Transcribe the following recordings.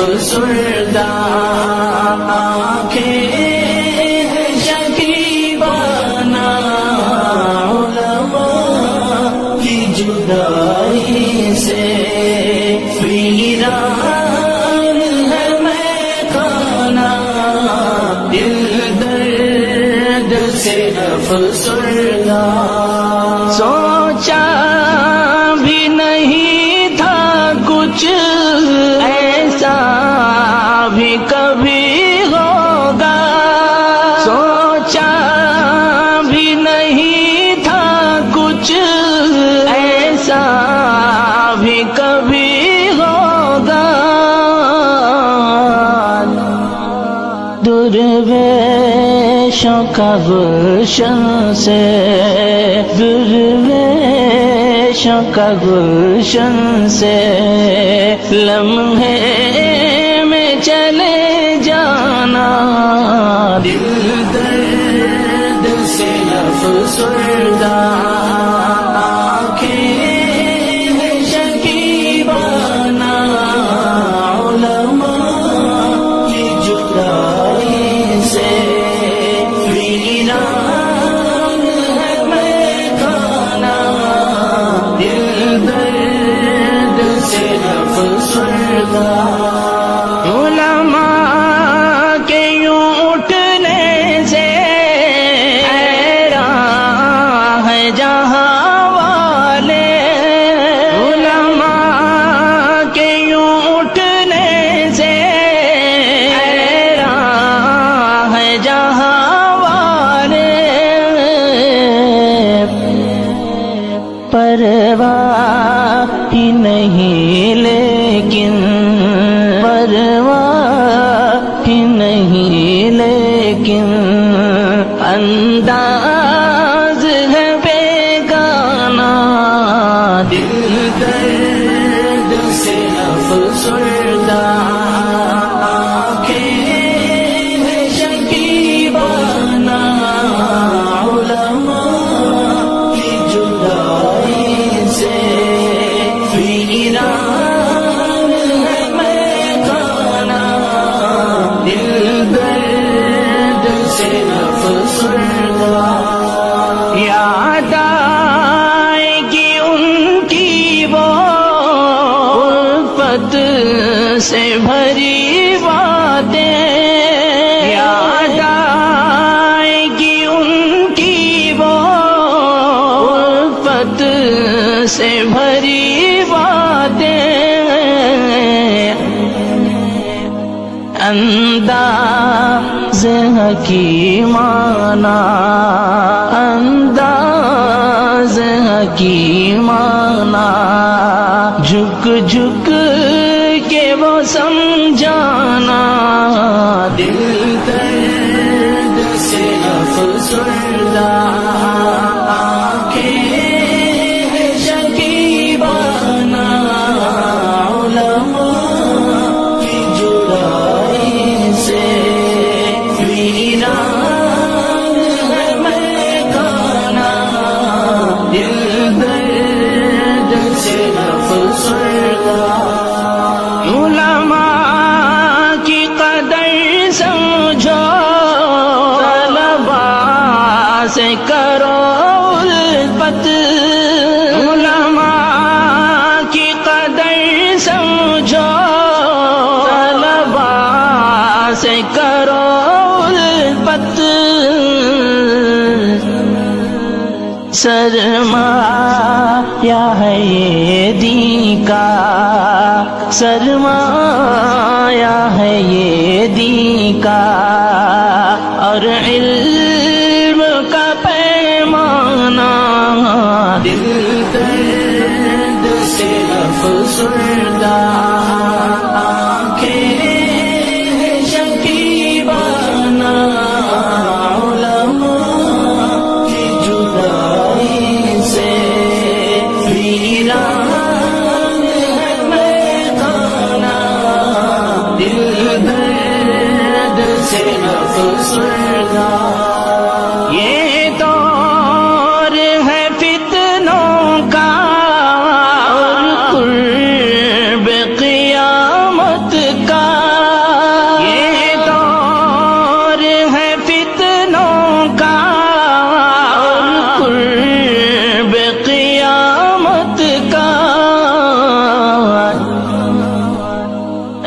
افسردہ آنکھیں شکیبانہ علماء کی جدائی سے ویران ہے میخانہ دل درد سے افسردہ سوچا بھی نہیں تھا کچھ ایسا بھی کبھی ہوگا سوچا بھی نہیں تھا کچھ ایسا بھی کبھی ہوگا درویشوں کا گلشن سے درویشوں کا گلشن سے لمحے میں چلے جانا دل درد سے افسردہ آنکھیں شکیبانہ علماء کی جدائی سے ویران ہے میخانہ دل درد سے افسردہ علماء کے یوں اٹھنے سے حیران ہے جہاں والے علماء کے یوں اٹھنے سے حیران ہے جہاں والے پرواہ ہی نہیں لیکن پرواہ ہی نہیں لیکن انداز ہے بیگانہ دل درد سے افسردہ آنکھیں شکیبانہ علماء کی جدائی سے ویران ہے میخانہ دل درد سے افسردہ یاد آئے گی ان کی وہ الفت سے بھری باتیں یاد آئے گی ان کی وہ الفت سے بھری باتیں انداز حکیمانہ انداز حکیمانہ جھک جھک کے وہ سمجھانا دل درد سے افسردہ آنکھیں شکیبانہ علماء کی جدائی سے ویران ہے میخانہ دل درد سے افسردہ علماء کی قدر سمجھو طلبا سے کرو الفت علماء کی قدر سمجھو طلبا سے کرو الفت سرمایہ ہے یہ دین کا سرمایہ ہے یہ دین کا اور علم کا پیمانہ دل درد سے افسردہ آنکھیں شکیبانہ علماء کی جدائی سے ویران ہے میخانہ دل درد سے افسردہ یہ دور ہے فتنوں کا اور قرب قیامت کا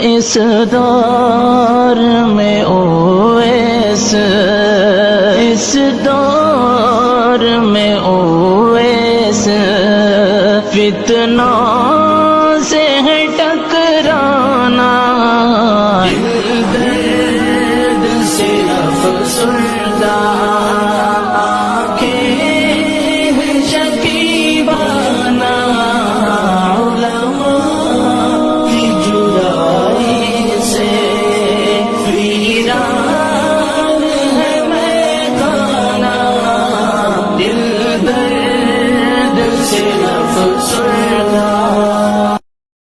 اس دور میں اویس، اس دور میں اویس فتنوں